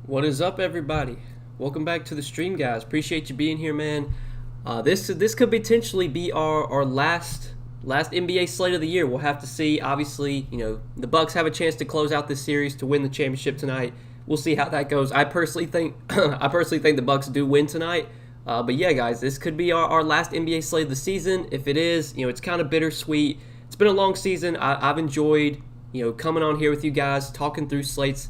What is up, everybody? Welcome back to the stream, guys. Appreciate you being here, man. This could potentially be our last NBA slate of the year. We'll have to see. Obviously, the Bucks have a chance to close out this series to win the championship tonight. We'll see how that goes. I personally think the Bucks do win tonight. But yeah, guys, this could be our last NBA slate of the season. If it is, it's kind of bittersweet. It's been a long season. I've enjoyed coming on here with you guys, talking through slates.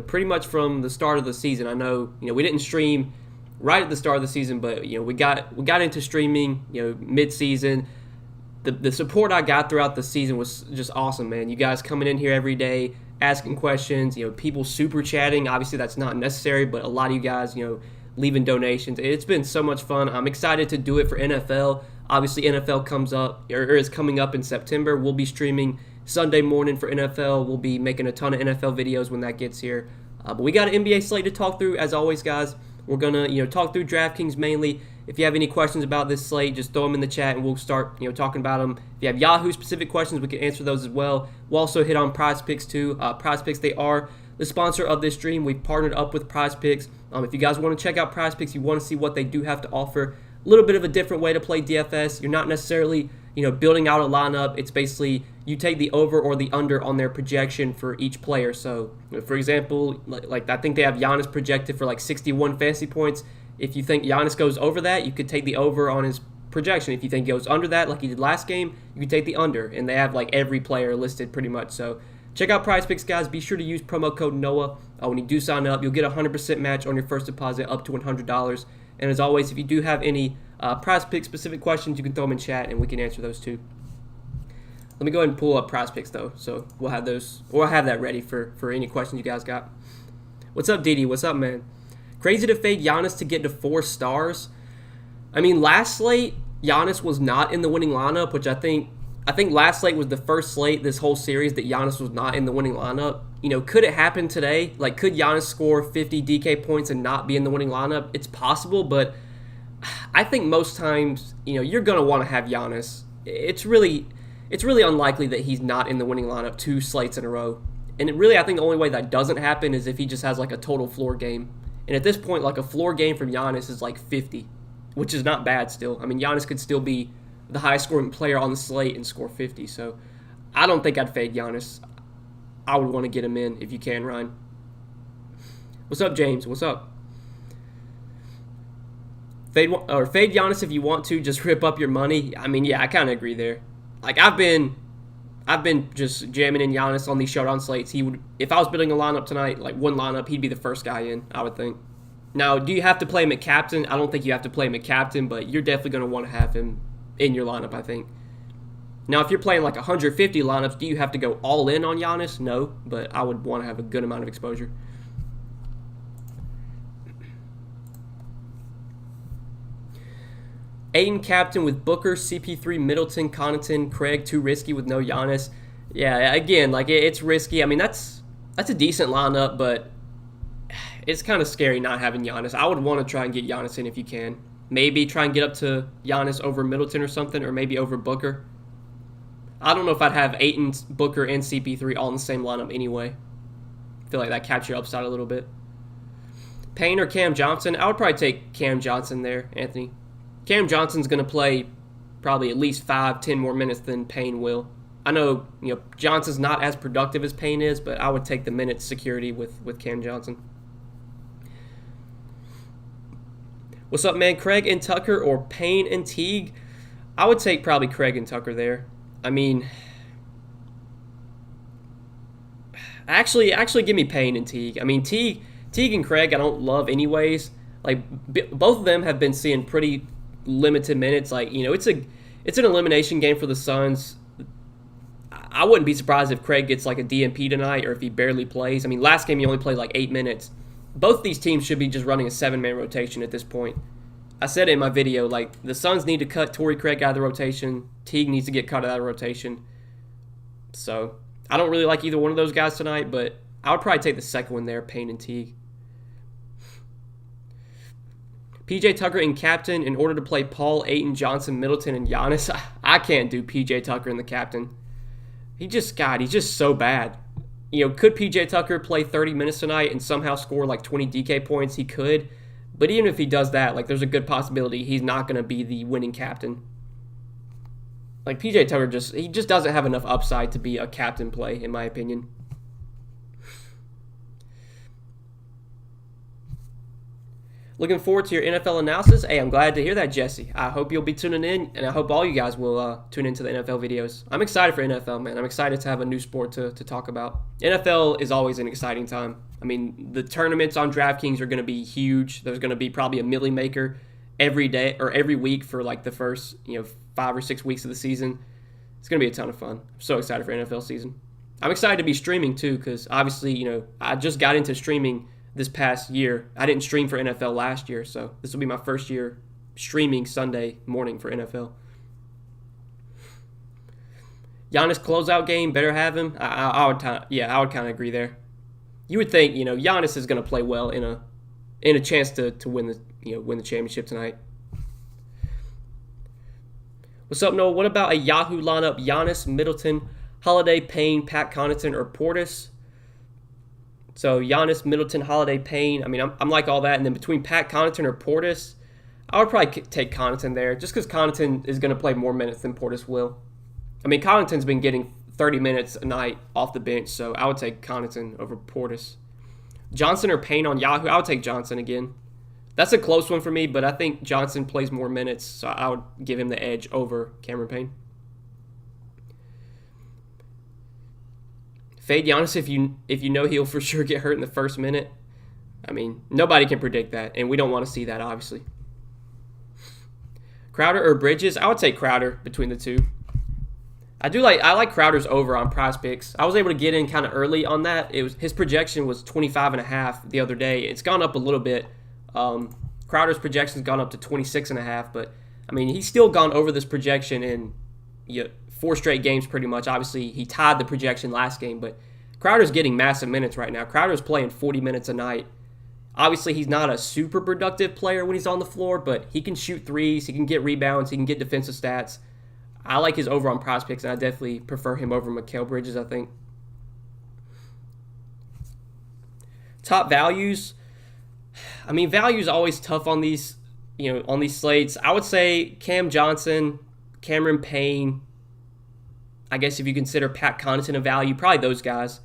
Pretty much from the start of the season. I know, we didn't stream right at the start of the season, but we got into streaming, mid-season. The support I got throughout the season was just awesome, man. You guys coming in here every day, asking questions, people super chatting. Obviously, that's not necessary, but a lot of you guys, leaving donations. It's been so much fun. I'm excited to do it for NFL. Obviously, NFL comes up or is coming up in September. We'll be streaming Sunday morning for NFL. We'll be making a ton of NFL videos when that gets here. But we got an NBA slate to talk through. As always, guys, we're going to talk through Draftkings mainly. If you have any questions about this slate, just throw them in the chat and we'll start talking about them. If you have Yahoo specific questions, we can answer those as well. We'll also hit on Prize Picks too. Prize Picks, they are the sponsor of this stream. We've partnered up with Prize Picks. If you guys want to check out Prize Picks, you want to see what they do have to offer. A little bit of a different way to play DFS. You're not necessarily building out a lineup. It's basically you take the over or the under on their projection for each player. So, for example, like I think they have Giannis projected for like 61 fantasy points. If you think Giannis goes over that, you could take the over on his projection. If you think he goes under that, like he did last game, you could take the under. And they have like every player listed pretty much. So check out Prize Picks, guys. Be sure to use promo code NOAH. When you do sign up, you'll get a 100% match on your first deposit up to $100. And as always, if you do have any Prize Picks specific questions, you can throw them in chat and we can answer those too. Let me go ahead and pull up Prize Picks though, so we'll have those, or I'll have that ready for any questions you guys got. What's up, Didi? What's up, man? Crazy to fade Giannis to get to 4 stars. I mean, last slate, Giannis was not in the winning lineup, which I think last slate was the first slate this whole series that Giannis was not in the winning lineup. Could it happen today? Like, could Giannis score 50 DK points and not be in the winning lineup? It's possible, but I think most times, you're going to want to have Giannis. It's really unlikely that he's not in the winning lineup 2 slates in a row. And I think the only way that doesn't happen is if he just has like a total floor game. And at this point, like a floor game from Giannis is like 50, which is not bad still. I mean, Giannis could still be the highest scoring player on the slate and score 50. So I don't think I'd fade Giannis. I would want to get him in if you can, Ryan. What's up, James? What's up? Fade Giannis if you want to. Just rip up your money. I mean, yeah, I kind of agree there. Like I've been just jamming in Giannis on these showdown slates. He would, if I was building a lineup tonight, like one lineup, he'd be the first guy in, I would think. Now, do you have to play him at captain? I don't think you have to play him at captain, but you're definitely going to want to have him in your lineup, I think. Now, if you're playing like 150 lineups, do you have to go all in on Giannis? No, but I would want to have a good amount of exposure. Ayton captain with Booker, CP3, Middleton, Connaughton, Craig, too risky with no Giannis. Yeah, again, like it's risky. I mean, that's a decent lineup, but it's kind of scary not having Giannis. I would want to try and get Giannis in if you can. Maybe try and get up to Giannis over Middleton or something, or maybe over Booker. I don't know if I'd have Ayton, Booker, and CP3 all in the same lineup anyway. I feel like that caps your upside a little bit. Payne or Cam Johnson? I would probably take Cam Johnson there, Anthony. Cam Johnson's going to play probably at least 5-10 more minutes than Payne will. I know, Johnson's not as productive as Payne is, but I would take the minutes security with Cam Johnson. What's up, man? Craig and Tucker or Payne and Teague? I would take probably Craig and Tucker there. I mean, actually give me Payne and Teague. I mean, Teague and Craig I don't love anyways. Like, both of them have been seeing pretty limited minutes. Like, it's an elimination game for the Suns. I wouldn't be surprised if Craig gets like a DNP tonight or if he barely plays. I mean, last game he only played like 8 minutes. Both these teams should be just running a 7-man rotation at this point. I said it in my video, like, the Suns need to cut Torrey Craig out of the rotation. Teague needs to get cut out of the rotation. So, I don't really like either one of those guys tonight, but I would probably take the second one there, Payne and Teague. PJ Tucker in captain in order to play Paul, Ayton, Johnson, Middleton, and Giannis. I can't do PJ Tucker in the captain. He's just so bad. could PJ Tucker play 30 minutes tonight and somehow score like 20 DK points? He could. But even if he does that, like there's a good possibility he's not going to be the winning captain. Like PJ Tucker he just doesn't have enough upside to be a captain play, in my opinion. Looking forward to your NFL analysis. Hey, I'm glad to hear that, Jesse. I hope you'll be tuning in, and I hope all you guys will tune into the NFL videos. I'm excited for NFL, man. I'm excited to have a new sport to talk about. NFL is always an exciting time. I mean, the tournaments on Draftkings are going to be huge. There's going to be probably a milli maker every day or every week for like the first 5 or 6 weeks of the season. It's going to be a ton of fun. I'm so excited for NFL season. I'm excited to be streaming too because obviously, I just got into streaming this past year. I didn't stream for NFL last year, so this will be my first year streaming Sunday morning for NFL. Giannis closeout game, better have him. I would kind of agree there. You would think, Giannis is going to play well in a chance to win the championship tonight. What's up, Noah? What about a Yahoo lineup? Giannis, Middleton, Holiday, Payne, Pat Connaughton, or Portis? So Giannis, Middleton, Holiday, Payne. I mean, I'm like all that. And then between Pat Connaughton or Portis, I would probably take Connaughton there just because Connaughton is going to play more minutes than Portis will. I mean, Connaughton's been getting 30 minutes a night off the bench, so I would take Connaughton over Portis. Johnson or Payne on Yahoo? I would take Johnson again. That's a close one for me, but I think Johnson plays more minutes, so I would give him the edge over Cameron Payne. Fade Giannis if you know he'll for sure get hurt in the first minute. I mean, nobody can predict that, and we don't want to see that, obviously. Crowder or Bridges? I would take Crowder between the two. I like Crowder's over on Prize Picks. I was able to get in kind of early on that. His projection was 25.5 the other day. It's gone up a little bit. Crowder's projection's gone up to 26.5, but I mean he's still gone over this projection in 4 straight games pretty much. Obviously, he tied the projection last game, but Crowder's getting massive minutes right now. Crowder's playing 40 minutes a night. Obviously, he's not a super productive player when he's on the floor, but he can shoot threes, he can get rebounds, he can get defensive stats. I like his over on Prize Picks, and I definitely prefer him over Mikal Bridges, I think. Top values. I mean, value is always tough on these, on these slates. I would say Cam Johnson, Cameron Payne. I guess if you consider Pat Connaughton a value, probably those guys.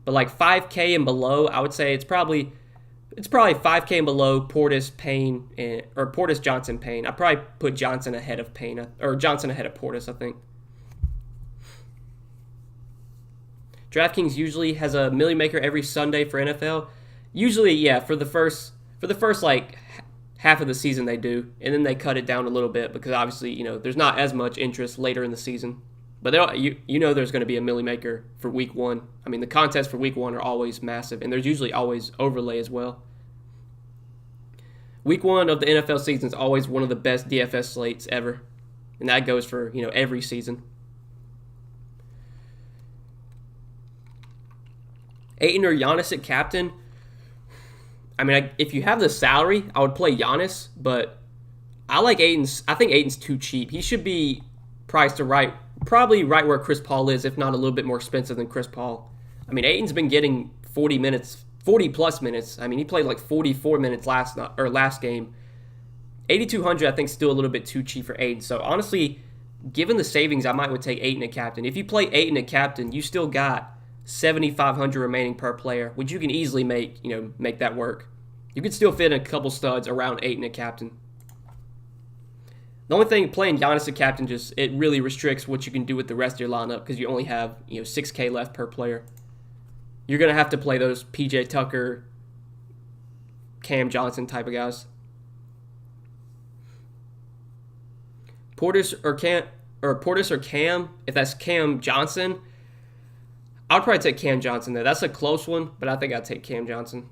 But like 5K and below, I would say it's probably 5K and below Portis, Payne, or Portis, Johnson, Payne. I'd probably put Johnson ahead of Payne, or Johnson ahead of Portis, I think. DraftKings usually has a milli maker every Sunday for NFL. Usually, yeah, for the first like half of the season they do, and then they cut it down a little bit because obviously, there's not as much interest later in the season. But there's going to be a milli maker for week 1. I mean, the contests for week 1 are always massive, and there's usually always overlay as well. Week 1 of the NFL season is always one of the best DFS slates ever, and that goes for every season. Ayton or Giannis at captain? I mean, if you have the salary, I would play Giannis, but I like Ayton's. I think Ayton's too cheap. He should be priced to probably right where Chris Paul is, if not a little bit more expensive than Chris Paul. I mean, Ayton's been getting 40 plus minutes. I mean, he played like 44 minutes last game. 8,200, I think, is still a little bit too cheap for Ayton. So honestly, given the savings, I might would take Ayton at captain. If you play Ayton at captain, you still got 7,500 remaining per player, which you can easily make that work. You could still fit in a couple studs around Ayton at captain. The only thing playing Giannis at captain it really restricts what you can do with the rest of your lineup because you only have 6K left per player. You're gonna have to play those PJ Tucker, Cam Johnson type of guys. Portis or Cam. If that's Cam Johnson, I'd probably take Cam Johnson there. That's a close one, but I think I'd take Cam Johnson.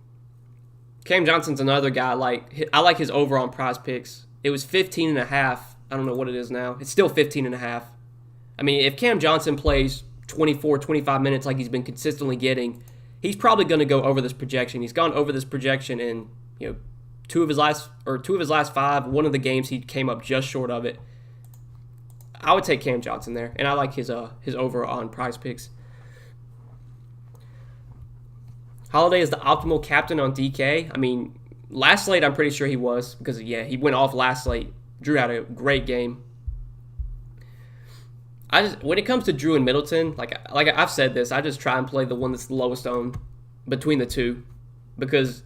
Cam Johnson's another guy I like his over on Prize Picks. It was 15.5. I don't know what it is now. It's still 15.5. I mean, if Cam Johnson plays 24, 25 minutes like he's been consistently getting, he's probably going to go over this projection. He's gone over this projection in two of his last 5. One of the games he came up just short of it. I would take Cam Johnson there, and I like his over on Prize Picks. Holiday is the optimal captain on DK. I mean, last slate I'm pretty sure he was because yeah, he went off last slate. Drew had a great game. When it comes to Drew and Middleton, like I've said this, I just try and play the one that's the lowest owned between the two, because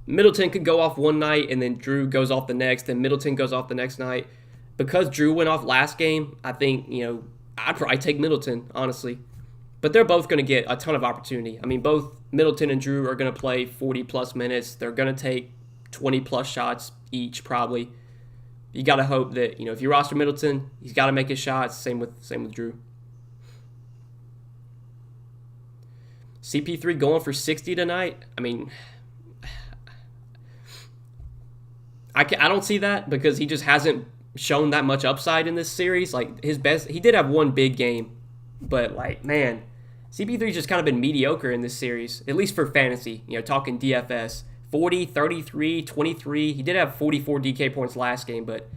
Middleton could go off one night and then Drew goes off the next, and Middleton goes off the next night. Because Drew went off last game, I think I'd probably take Middleton honestly, but they're both going to get a ton of opportunity. I mean, both Middleton and Drew are going to play 40 plus minutes. They're going to take 20 plus shots each probably. You got to hope that if you roster Middleton, he's got to make his shots. Same with Drew. CP3 going for 60 tonight. I mean, I don't see that because he just hasn't shown that much upside in this series. Like his best, he did have one big game, but like man, CP3's just kind of been mediocre in this series, at least for fantasy. Talking DFS. 40, 33, 23. He did have 44 DK points last game, but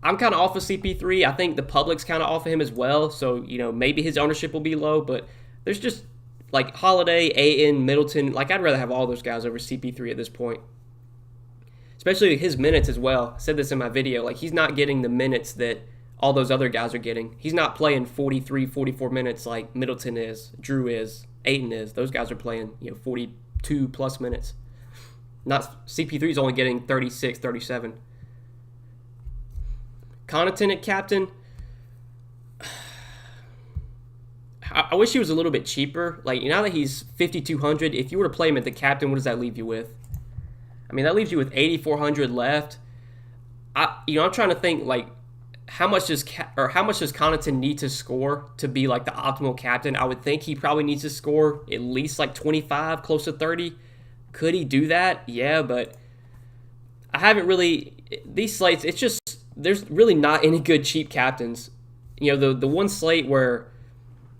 I'm kind of off of CP3. I think the public's kind of off of him as well. So, maybe his ownership will be low, but there's just like Holiday, Ayton, Middleton. Like I'd rather have all those guys over CP3 at this point. Especially his minutes as well. I said this in my video. Like he's not getting the minutes that all those other guys are getting. He's not playing 43, 44 minutes like Middleton is, Drew is, Ayton is. Those guys are playing, 42 plus minutes. Not CP3 is only getting 36, 37. Connaughton at captain. I wish he was a little bit cheaper. Like now that he's 5,200, if you were to play him at the captain, what does that leave you with? I mean, that leaves you with 8,400 left. I'm trying to think like how much does Connaughton need to score to be like the optimal captain? I would think he probably needs to score at least like 25, close to 30. Could he do that? Yeah, but I haven't really these slates. It's just there's really not any good cheap captains. The one slate where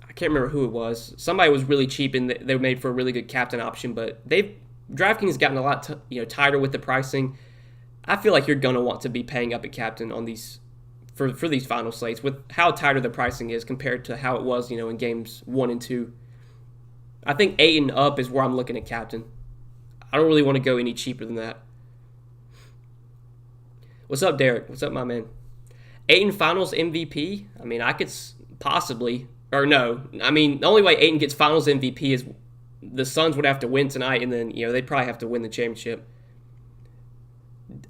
I can't remember who it was. Somebody was really cheap and they were made for a really good captain option, but DraftKings gotten a lot tighter with the pricing. I feel like you're gonna want to be paying up at captain on these for these final slates with how tighter the pricing is compared to how it was in games 1 and 2. I think 8 and up is where I'm looking at captain. I don't really want to go any cheaper than that. What's up, Derek? What's up, my man? Ayton Finals MVP? I mean, I could possibly, or no. I mean, the only way Ayton gets Finals MVP is the Suns would have to win tonight, and then they'd probably have to win the championship.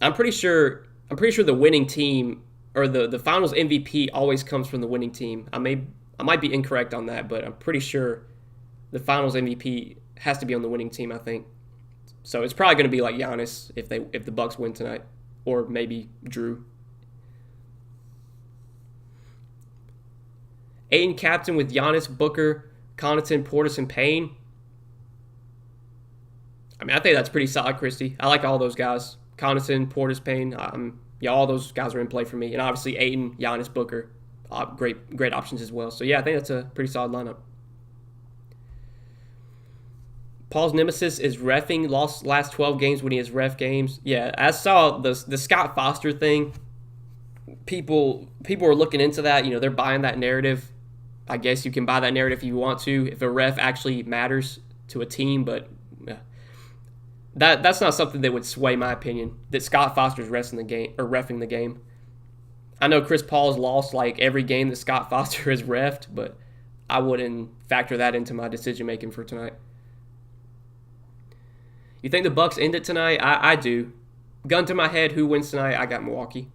I'm pretty sure the winning team or the Finals MVP always comes from the winning team. I might be incorrect on that, but I'm pretty sure the Finals MVP has to be on the winning team. I think so. It's probably going to be like Giannis if the Bucks win tonight. Or maybe Drew. Ayton captain with Giannis, Booker, Connaughton, Portis, and Payne. I mean, I think that's pretty solid, Christy. I like all those guys. Connaughton, Portis, Payne. All those guys are in play for me. And obviously Ayton, Giannis, Booker. Great options as well. So, yeah, I think that's a pretty solid lineup. Paul's nemesis is reffing. Lost last 12 games when he has ref games. Yeah, I saw the Scott Foster thing. People are looking into that. They're buying that narrative. I guess you can buy that narrative if you want to, if a ref actually matters to a team. But yeah, that's not something that would sway my opinion. That Scott Foster's reffing the game. I know Chris Paul's lost like every game that Scott Foster has reffed, but I wouldn't factor that into my decision making for tonight. You think the Bucks end it tonight? I do. Gun to my head, who wins tonight? I got Milwaukee.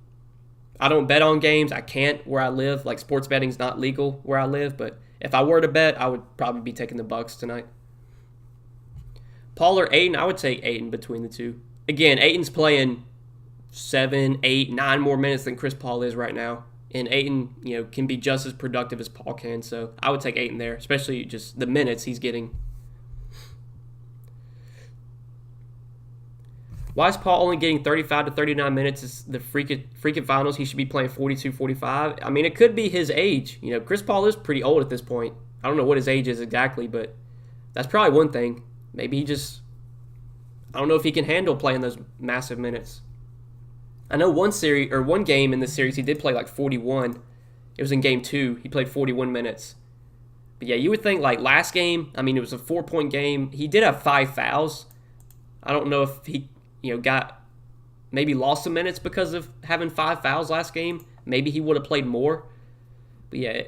I don't bet on games. I can't where I live. Like sports betting's not legal where I live, but if I were to bet, I would probably be taking the Bucks tonight. Paul or Ayton? I would take Ayton between the two. Again, Ayton's playing 7, 8, 9 more minutes than Chris Paul is right now. And Ayton, can be just as productive as Paul can. So I would take Ayton there, especially just the minutes he's getting. Why is Paul only getting 35 to 39 minutes? It's the freaking finals. He should be playing 42, 45. I mean, it could be his age. Chris Paul is pretty old at this point. I don't know what his age is exactly, but that's probably one thing. Maybe I don't know if he can handle playing those massive minutes. I know one game in this series he did play like 41. It was in game 2. He played 41 minutes. But yeah, you would think like last game, I mean, it was a 4-point game. He did have 5 fouls. I don't know if he, got maybe lost some minutes because of having 5 fouls last game. Maybe he would have played more. But yeah,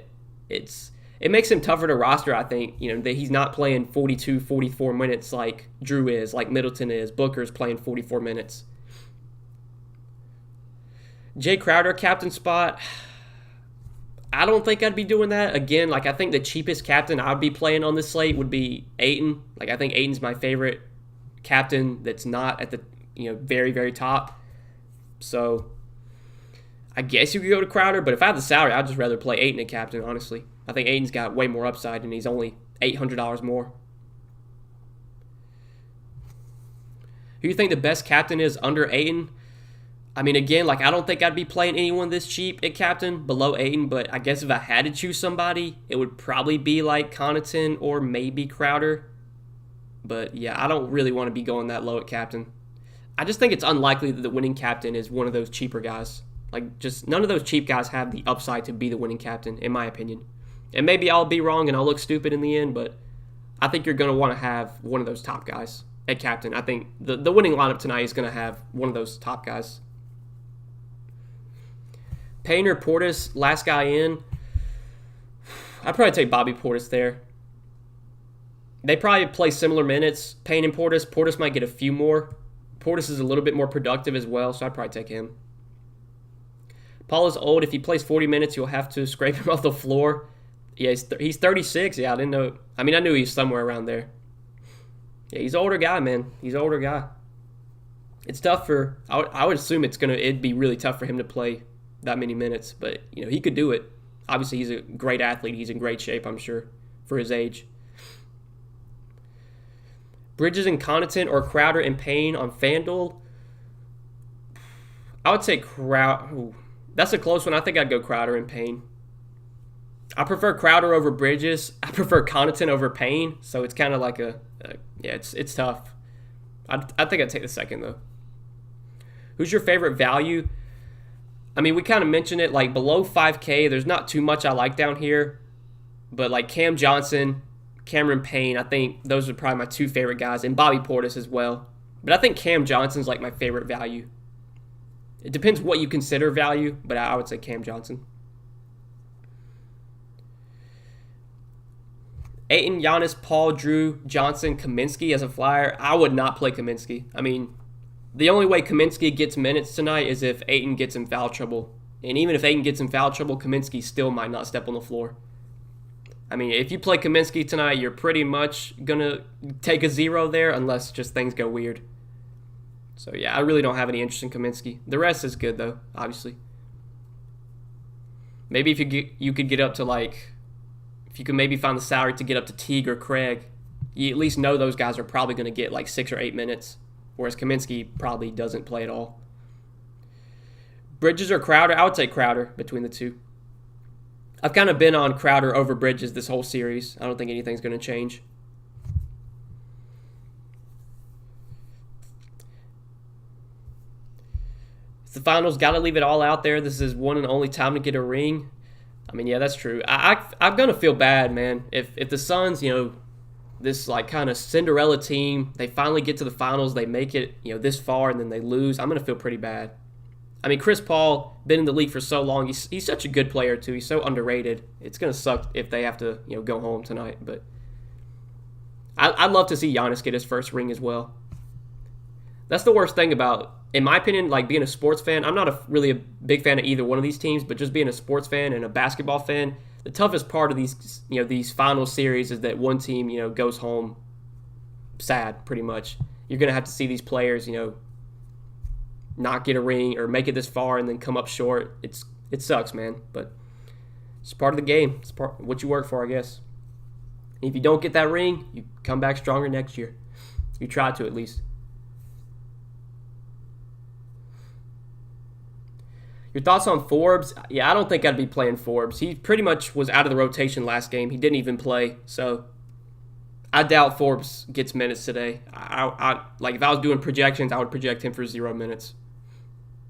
it makes him tougher to roster, I think. That he's not playing 42, 44 minutes like Drew is, like Middleton is. Booker's playing 44 minutes. Jay Crowder, captain spot. I don't think I'd be doing that. Again, like I think the cheapest captain I'd be playing on this slate would be Ayton. Like I think Ayton's my favorite captain that's not at the very, very top. So I guess you could go to Crowder, but if I had the salary, I'd just rather play Ayton at captain, honestly. I think Ayton's got way more upside and he's only $800 more. Who do you think the best captain is under Ayton? I mean, again, like I don't think I'd be playing anyone this cheap at captain below Ayton, but I guess if I had to choose somebody, it would probably be like Connaughton or maybe Crowder. But yeah, I don't really want to be going that low at captain. I just think it's unlikely that the winning captain is one of those cheaper guys. Like, just none of those cheap guys have the upside to be the winning captain, in my opinion. And maybe I'll be wrong and I'll look stupid in the end, but I think you're going to want to have one of those top guys at captain. I think the winning lineup tonight is going to have one of those top guys. Payne or Portis, last guy in. I'd probably take Bobby Portis there. They probably play similar minutes, Payne and Portis. Portis might get a few more. Portis is a little bit more productive as well, so I'd probably take him. Paul is old. If he plays 40 minutes, you'll have to scrape him off the floor. Yeah, he's 36. Yeah, I didn't know. I mean, I knew he was somewhere around there. Yeah, he's an older guy, man. He's an older guy. It's tough for. I would assume it'd be really tough for him to play that many minutes, but he could do it. Obviously, he's a great athlete. He's in great shape, I'm sure, for his age. Bridges and Connaughton or Crowder and Payne on FanDuel. I would say Crowder. That's a close one. I think I'd go Crowder and Payne. I prefer Crowder over Bridges. I prefer Connaughton over Payne. So it's kind of like it's tough. I think I'd take the second, though. Who's your favorite value? I mean, we kind of mentioned it. Like, below 5K, there's not too much I like down here. But, like, Cam Johnson, Cameron Payne, I think those are probably my 2 favorite guys. And Bobby Portis as well. But I think Cam Johnson's, like, my favorite value. It depends what you consider value, but I would say Cam Johnson. Ayton, Giannis, Paul, Drew, Johnson, Kaminsky as a flyer. I would not play Kaminsky. I mean, the only way Kaminsky gets minutes tonight is if Ayton gets in foul trouble. And even if Ayton gets in foul trouble, Kaminsky still might not step on the floor. I mean, if you play Kaminsky tonight, you're pretty much going to take a 0 there unless just things go weird. So, yeah, I really don't have any interest in Kaminsky. The rest is good, though, obviously. Maybe if you could get up to, like, if you could maybe find the salary to get up to Teague or Craig, you at least know those guys are probably going to get, like, 6 or 8 minutes, whereas Kaminsky probably doesn't play at all. Bridges or Crowder? I would take Crowder between the two. I've kind of been on Crowder over Bridges this whole series. I don't think anything's going to change. It's the finals. Got to leave it all out there. This is one and only time to get a ring. I mean, yeah, that's true. I'm going to feel bad, man. If the Suns, this like kind of Cinderella team, they finally get to the finals, they make it, this far, and then they lose, I'm going to feel pretty bad. I mean, Chris Paul, been in the league for so long. He's such a good player, too. He's so underrated. It's going to suck if they have to, go home tonight. But I'd love to see Giannis get his first ring as well. That's the worst thing about, in my opinion, like being a sports fan. I'm not really a big fan of either one of these teams, but just being a sports fan and a basketball fan, the toughest part of these final series is that one team, goes home sad, pretty much. You're going to have to see these players, not get a ring or make it this far and then come up short. It sucks, man, but it's part of the game. It's part what you work for, I guess. And if you don't get that ring, you come back stronger next year. You try to, at least. Your thoughts on Forbes? Yeah, I don't think I'd be playing Forbes. He pretty much was out of the rotation last game. He didn't even play, so I doubt Forbes gets minutes today. I like if I was doing projections, I would project him for 0 minutes,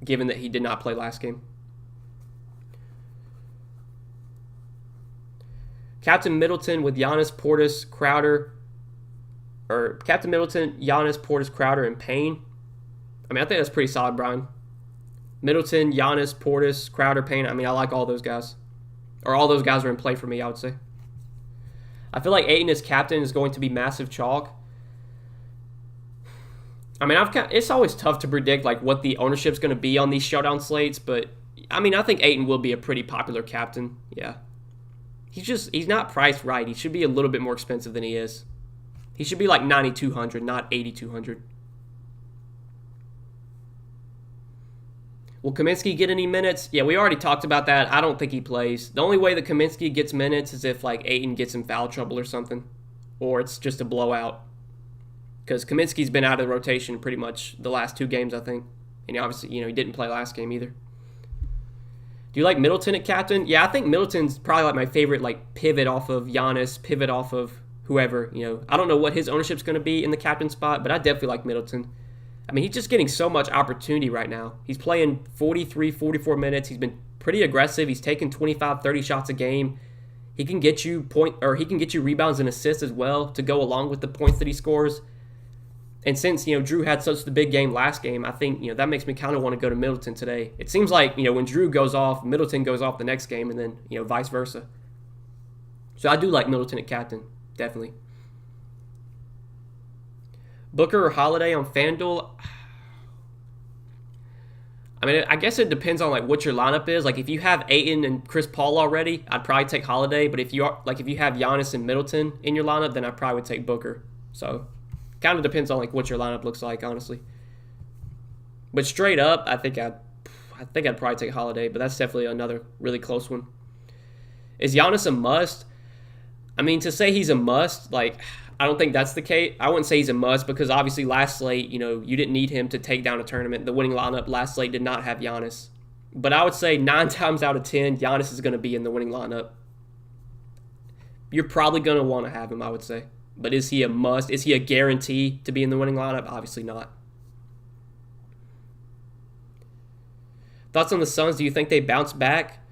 given that he did not play last game. Captain Middleton with Giannis, Portis, Crowder, or Captain Middleton, Giannis, Portis, Crowder, and Payne. I mean, I think that's pretty solid, Brian. Middleton, Giannis, Portis, Crowder, Payne. I mean, I like all those guys. Or all those guys are in play for me, I would say. I feel like Ayton as captain is going to be massive chalk. I mean, it's always tough to predict like what the ownership's going to be on these showdown slates, but I mean, I think Ayton will be a pretty popular captain. Yeah. He's not priced right. He should be a little bit more expensive than he is. He should be like 9,200, not 8,200. Will Kaminsky get any minutes? Yeah, we already talked about that. I don't think he plays. The only way that Kaminsky gets minutes is if like Ayton gets in foul trouble or something, or it's just a blowout. Because Kaminsky's been out of the rotation pretty much the last 2 games, I think. And obviously, he didn't play last game either. Do you like Middleton at captain? Yeah, I think Middleton's probably like my favorite like pivot off of Giannis, pivot off of whoever. I don't know what his ownership's going to be in the captain spot, but I definitely like Middleton. I mean, he's just getting so much opportunity right now. He's playing 43, 44 minutes. He's been pretty aggressive. He's taking 25, 30 shots a game. He can get you rebounds and assists as well to go along with the points that he scores. And since, Drew had such the big game last game, I think, that makes me kind of want to go to Middleton today. It seems like, when Drew goes off, Middleton goes off the next game, and then, vice versa. So I do like Middleton at captain, definitely. Booker or Holiday on FanDuel? I mean, I guess it depends on, like, what your lineup is. Like, if you have Ayton and Chris Paul already, I'd probably take Holiday. But if you have Giannis and Middleton in your lineup, then I probably would take Booker. So kind of depends on like what your lineup looks like, honestly. But straight up, I think I'd probably take Holiday, but that's definitely another really close one. Is Giannis a must? I mean, to say he's a must, like, I don't think that's the case. I wouldn't say he's a must because obviously last slate, you didn't need him to take down a tournament. The winning lineup last slate did not have Giannis. But I would say 9 times out of 10, Giannis is going to be in the winning lineup. You're probably going to want to have him, I would say. But is he a must? Is he a guarantee to be in the winning lineup? Obviously not. Thoughts on the Suns? Do you think they bounce back?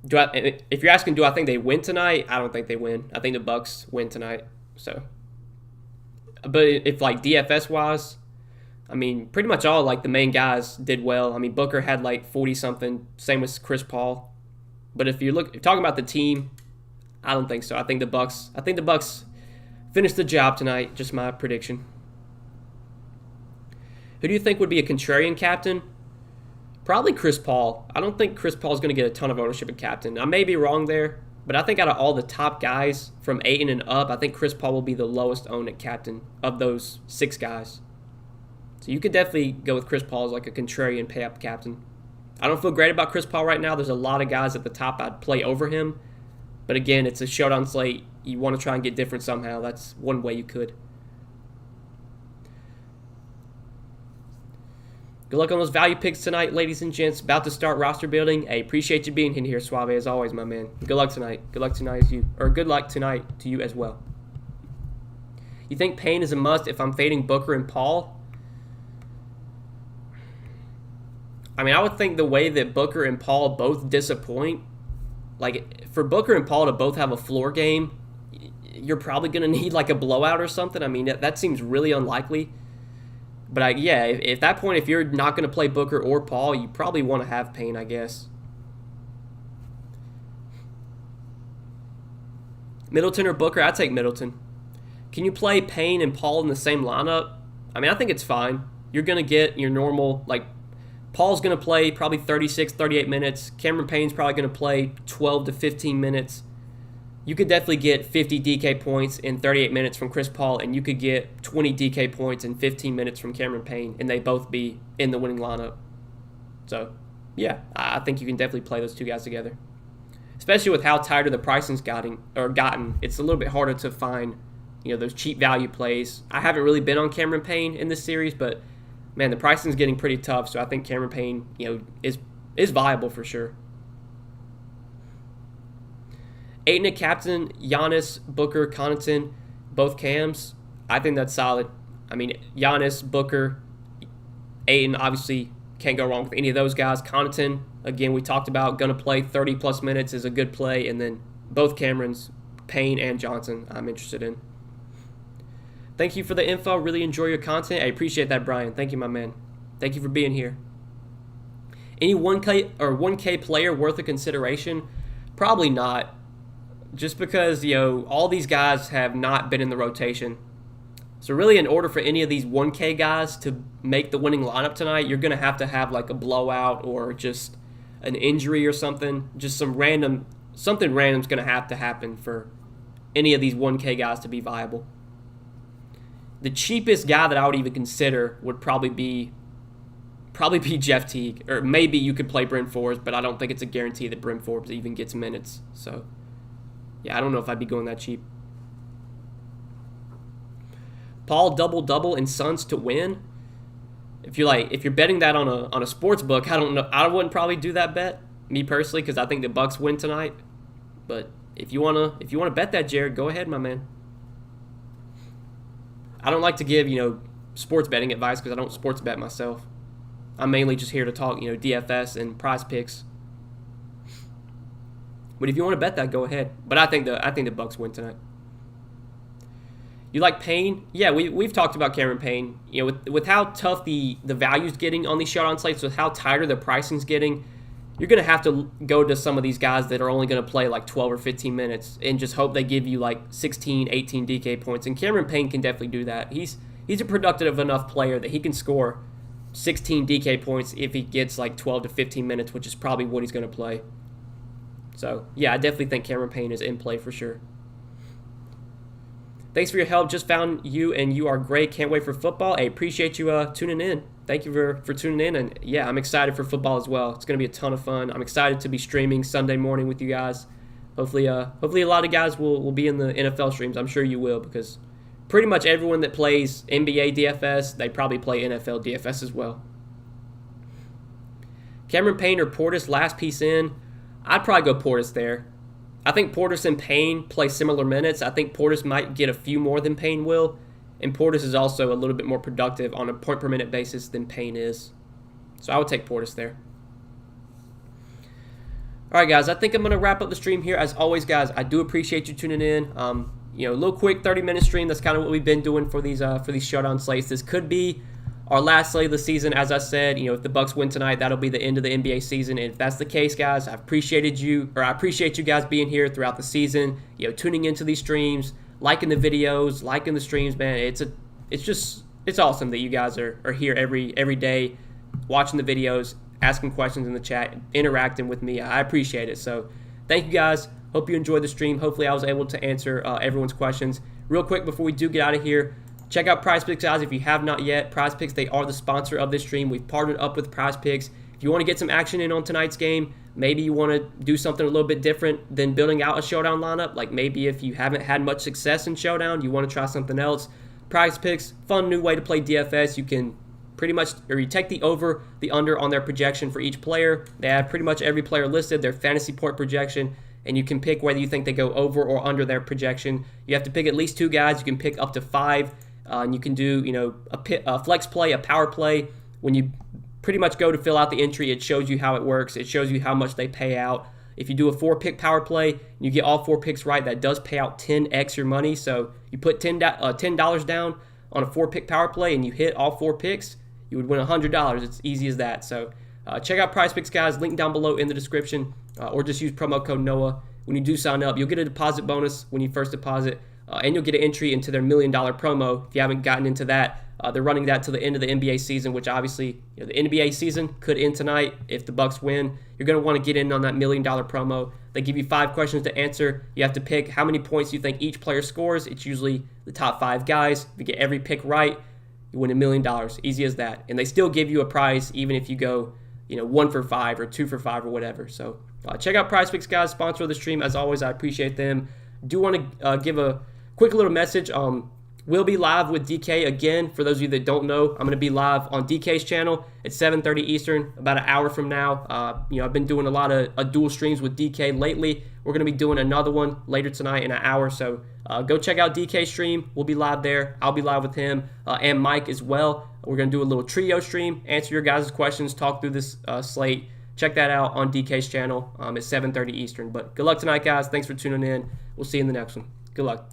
If you're asking, do I think they win tonight? I don't think they win. I think the Bucks win tonight. So, but if like DFS wise, I mean, pretty much all like the main guys did well. I mean, Booker had like 40 something. Same with Chris Paul. But if you're talking about the team, I don't think so. I think the Bucks finish the job tonight. Just my prediction. Who do you think would be a contrarian captain? Probably Chris Paul. I don't think Chris Paul is going to get a ton of ownership at captain. I may be wrong there, but I think out of all the top guys from Ayton and up, I think Chris Paul will be the lowest owned at captain of those 6 guys. So you could definitely go with Chris Paul as like a contrarian pay-up captain. I don't feel great about Chris Paul right now. There's a lot of guys at the top I'd play over him. But again, it's a showdown slate. You want to try and get different somehow. That's one way you could. Good luck on those value picks tonight, ladies and gents. About to start roster building. Hey, appreciate you being in here, Suave, as always, my man. Good luck tonight. Good luck tonight to you as well. You think Payne is a must if I'm fading Booker and Paul? I mean, I would think the way that Booker and Paul both disappoint, like for Booker and Paul to both have a floor game, you're probably going to need like a blowout or something. I mean, that seems really unlikely. But at that point, if you're not going to play Booker or Paul, you probably want to have Payne, I guess. Middleton or Booker? I'd take Middleton. Can you play Payne and Paul in the same lineup? I mean, I think it's fine. You're going to get your normal, like, Paul's going to play probably 36, 38 minutes. Cameron Payne's probably going to play 12 to 15 minutes. You could definitely get 50 DK points in 38 minutes from Chris Paul, and you could get 20 DK points in 15 minutes from Cameron Payne, and they both be in the winning lineup. So, yeah, I think you can definitely play those 2 guys together. Especially with how tighter the pricing's gotten, it's a little bit harder to find, those cheap value plays. I haven't really been on Cameron Payne in this series, but man, the pricing's getting pretty tough, so I think Cameron Payne, is viable for sure. Ayton at captain, Giannis, Booker, Connaughton, both Cams. I think that's solid. I mean, Giannis, Booker, Ayton, obviously can't go wrong with any of those guys. Connaughton, again, we talked about, going to play 30-plus minutes is a good play. And then both Camerons, Payne and Johnson I'm interested in. Thank you for the info. Really enjoy your content. I appreciate that, Brian. Thank you, my man. Thank you for being here. Any 1K or 1K player worth a consideration? Probably not. Just because, all these guys have not been in the rotation. So really, in order for any of these 1K guys to make the winning lineup tonight, you're going to have like a blowout or just an injury or something. Just something random's going to happen for any of these 1K guys to be viable. The cheapest guy that I would even consider would probably be Jeff Teague, or maybe you could play Bryn Forbes, but I don't think it's a guarantee that Bryn Forbes even gets minutes. So, yeah, I don't know if I'd be going that cheap. Paul double and Suns to win. If you're betting that on a sports book, I don't know. I wouldn't probably do that bet, me personally, because I think the Bucks win tonight. But if you wanna bet that, Jared, go ahead, my man. I don't like to give sports betting advice because I don't sports bet myself. I'm mainly just here to talk DFS and prize picks. But if you want to bet that, go ahead. But I think the Bucks win tonight. You like Payne? Yeah, we've talked about Cameron Payne. With how tough the value's getting on these showdown slates, with how tighter the pricing's getting, you're going to have to go to some of these guys that are only going to play like 12 or 15 minutes and just hope they give you like 16, 18 DK points. And Cameron Payne can definitely do that. He's a productive enough player that he can score 16 DK points if he gets like 12 to 15 minutes, which is probably what he's going to play. So, yeah, I definitely think Cameron Payne is in play for sure. Thanks for your help. Just found you, and you are great. Can't wait for football. I appreciate you tuning in. Thank you for tuning in. And, yeah, I'm excited for football as well. It's going to be a ton of fun. I'm excited to be streaming Sunday morning with you guys. Hopefully a lot of guys will be in the NFL streams. I'm sure you will, because pretty much everyone that plays NBA DFS, they probably play NFL DFS as well. Cameron Payne or Portis, last piece in. I'd probably go Portis there. I think Portis and Payne play similar minutes. I think Portis might get a few more than Payne will. And Portis is also a little bit more productive on a point-per-minute basis than Payne is. So I would take Portis there. All right, guys, I think I'm going to wrap up the stream here. As always, guys, I do appreciate you tuning in. A little quick 30-minute stream. That's kind of what we've been doing for these showdown slates. This could be our last slate of the season. As I said, if the Bucks win tonight, that'll be the end of the NBA season. And if that's the case, guys, I appreciate you guys being here throughout the season. Tuning into these streams, liking the videos, liking the streams, man. It's awesome that you guys are here every day, watching the videos, asking questions in the chat, interacting with me. I appreciate it. So thank you guys. Hope you enjoyed the stream. Hopefully I was able to answer everyone's questions. Real quick before we do get out of here, check out PrizePicks, guys, if you have not yet. PrizePicks, they are the sponsor of this stream. We've partnered up with PrizePicks. If you want to get some action in on tonight's game, maybe you want to do something a little bit different than building out a showdown lineup. Like maybe if you haven't had much success in showdown, you want to try something else. PrizePicks, fun new way to play DFS. You can you take the over, the under on their projection for each player. They have pretty much every player listed, their fantasy point projection, and you can pick whether you think they go over or under their projection. You have to pick at least 2 guys. You can pick up to 5. And you can do, a flex play, a power play. When you pretty much go to fill out the entry, it shows you how it works. It shows you how much they pay out. If you do a 4-pick power play, you get all 4 picks right, that does pay out 10x your money. So you put $10 down on a 4-pick power play and you hit all 4 picks, you would win $100. It's easy as that. So check out PrizePicks, guys. Link down below in the description, or just use promo code NOAH. When you do sign up, you'll get a deposit bonus when you first deposit. And you'll get an entry into their $1 million promo. If you haven't gotten into that, they're running that to the end of the NBA season, which obviously the NBA season could end tonight if the Bucks win. You're going to want to get in on that $1 million promo. They give you 5 questions to answer. You have to pick how many points you think each player scores. It's usually the top 5 guys. If you get every pick right, you win $1 million. Easy as that. And they still give you a prize even if you go 1 for 5 or 2 for 5 or whatever. So check out PrizePicks, guys. Sponsor of the stream. As always, I appreciate them. Do want to give a quick little message. We'll be live with DK again. For those of you that don't know, I'm going to be live on DK's channel at 7:30 Eastern, about an hour from now. I've been doing a lot of dual streams with DK lately. We're going to be doing another one later tonight in an hour. So go check out DK's stream. We'll be live there. I'll be live with him and Mike as well. We're going to do a little trio stream, answer your guys' questions, talk through this slate, check that out on DK's channel. It's 7:30 Eastern. But good luck tonight, guys. Thanks for tuning in. We'll see you in the next one. Good luck.